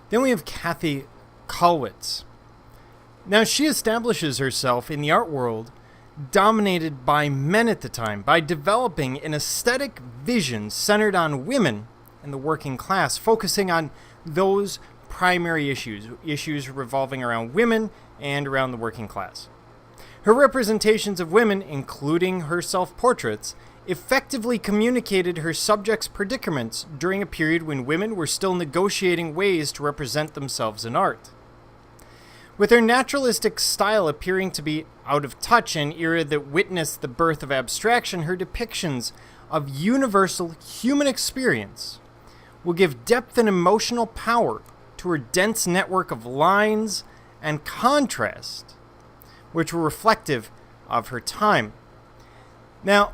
Then we have Kathe Kollwitz. Now, she establishes herself in the art world dominated by men at the time by developing an aesthetic vision centered on women and the working class, focusing on those primary issues revolving around women and around the working class. Her representations of women, including her self-portraits, effectively communicated her subjects' predicaments during a period when women were still negotiating ways to represent themselves in art. With her naturalistic style appearing to be out of touch in an era that witnessed the birth of abstraction, her depictions of universal human experience will give depth and emotional power to her dense network of lines and contrast, which were reflective of her time. Now,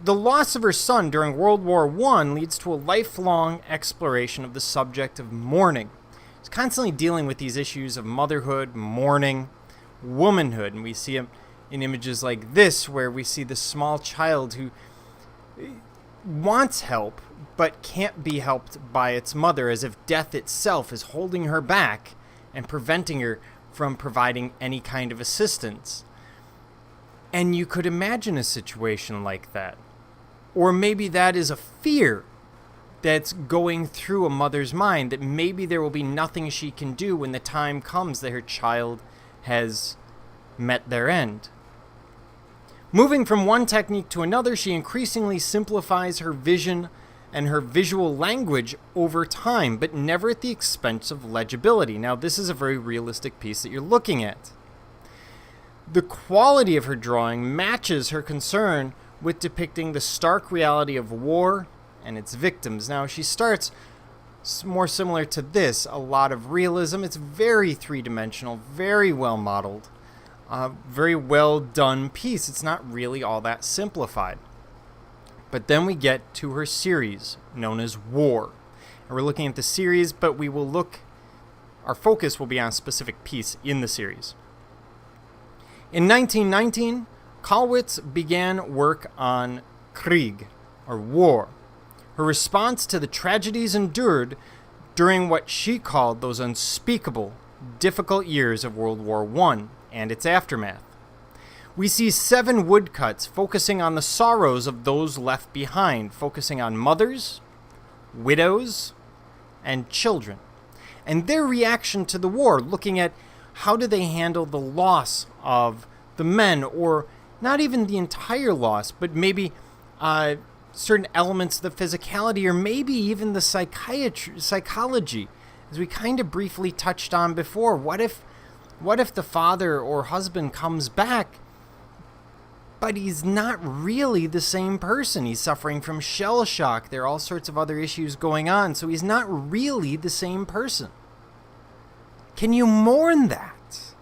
the loss of her son during World War I leads to a lifelong exploration of the subject of mourning. She's constantly dealing with these issues of motherhood, mourning, womanhood, and we see them in images like this, where we see the small child who wants help but can't be helped by its mother, as if death itself is holding her back and preventing her from providing any kind of assistance. And you could imagine a situation like that. Or maybe that is a fear that's going through a mother's mind, that maybe there will be nothing she can do when the time comes that her child has met their end. Moving from one technique to another, she increasingly simplifies her vision and her visual language over time, but never at the expense of legibility. Now, this is a very realistic piece that you're looking at. The quality of her drawing matches her concern with depicting the stark reality of war and its victims. Now, she starts more similar to this, a lot of realism. It's very three-dimensional, very well modeled, very well done piece. It's not really all that simplified. But then we get to her series known as War. And we're looking at the series, but our focus will be on a specific piece in the series. In 1919, Kollwitz began work on Krieg, or war. Her response to the tragedies endured during what she called those unspeakable, difficult years of World War I and its aftermath. We see 7 woodcuts focusing on the sorrows of those left behind, focusing on mothers, widows, and children, and their reaction to the war, looking at how do they handle the loss of the men, or not even the entire loss, but maybe certain elements of the physicality, or maybe even the psychology, as we kind of briefly touched on before. What if the father or husband comes back, but he's not really the same person? He's suffering from shell shock. There are all sorts of other issues going on, so he's not really the same person. Can you mourn that?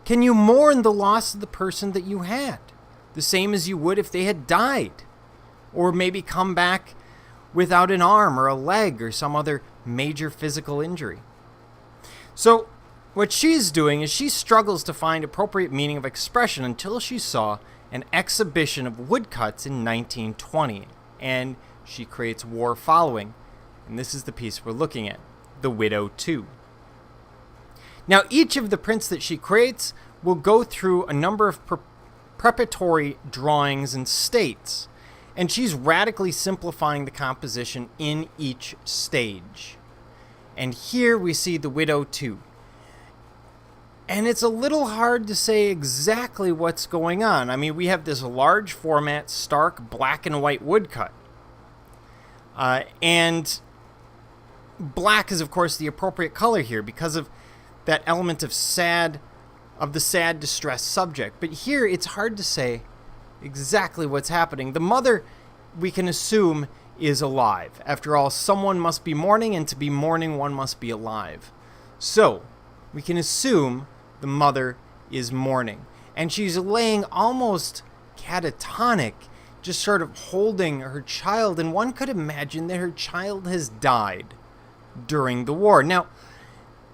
Can you mourn the loss of the person that you had? The same as you would if they had died, or maybe come back without an arm or a leg or some other major physical injury. So what she's doing is she struggles to find appropriate meaning of expression until she saw an exhibition of woodcuts in 1920, and she creates War following. And this is the piece we're looking at, The Widow 2. Now, each of the prints that she creates will go through a number of preparatory drawings and states, and she's radically simplifying the composition in each stage. And here we see The Widow 2. And it's a little hard to say exactly what's going on. I mean, we have this large format, stark black and white woodcut. And black is, of course, the appropriate color here because of that element of the sad, distressed subject. But here, it's hard to say exactly what's happening. The mother, we can assume, is alive. After all, someone must be mourning, and to be mourning, one must be alive. So, we can assume the mother is mourning. And she's laying almost catatonic, just sort of holding her child. And one could imagine that her child has died during the war. Now,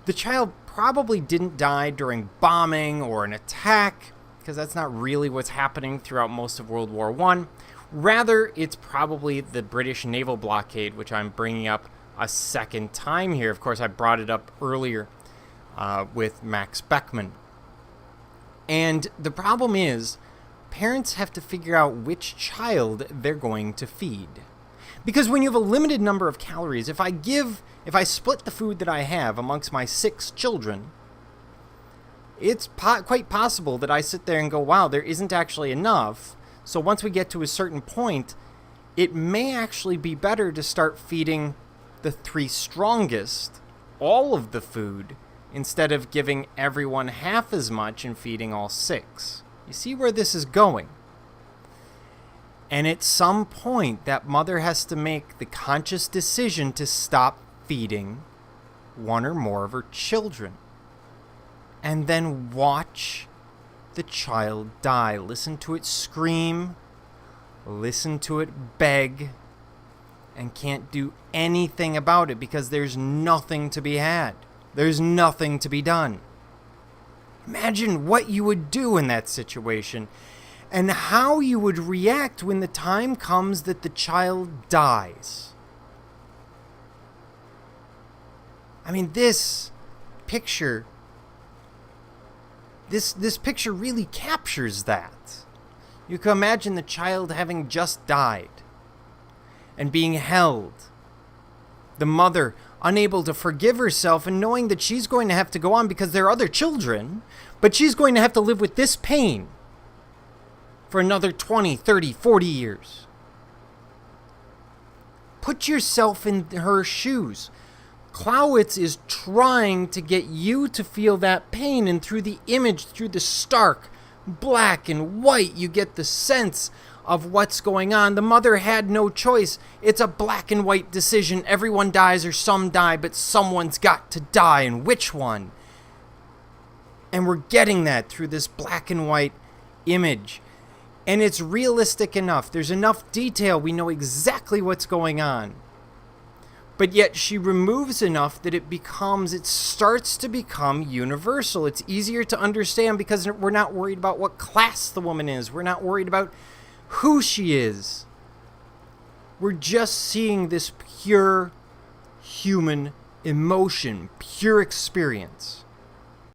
the child probably didn't die during bombing or an attack, because that's not really what's happening throughout most of World War I. Rather, it's probably the British naval blockade, which I'm bringing up a second time here. Of course, I brought it up earlier with Max Beckman. And the problem is, parents have to figure out which child they're going to feed. Because when you have a limited number of calories, if I split the food that I have amongst my 6 children, it's quite possible that I sit there and go, wow, there isn't actually enough. So once we get to a certain point, it may actually be better to start feeding the 3 strongest all of the food instead of giving everyone half as much and feeding all 6. You see where this is going? And at some point, that mother has to make the conscious decision to stop feeding one or more of her children. And then watch the child die. Listen to it scream. Listen to it beg. And can't do anything about it because there's nothing to be had. There's nothing to be done. Imagine what you would do in that situation and how you would react when the time comes that the child dies. I mean, this picture really captures that. You can imagine the child having just died and being held. The mother unable to forgive herself and knowing that she's going to have to go on because there are other children, but she's going to have to live with this pain for another 20, 30, 40 years. Put yourself in her shoes. Kollwitz is trying to get you to feel that pain, and through the image, through the stark black and white, you get the sense of what's going on. The mother had no choice. It's a black and white decision. Everyone dies or some die, but someone's got to die, and which one? And we're getting that through this black and white image. And it's realistic enough. There's enough detail. We know exactly what's going on. But yet she removes enough that it starts to become universal. It's easier to understand because we're not worried about what class the woman is. We're not worried about who she is. We're just seeing this pure human emotion, pure experience.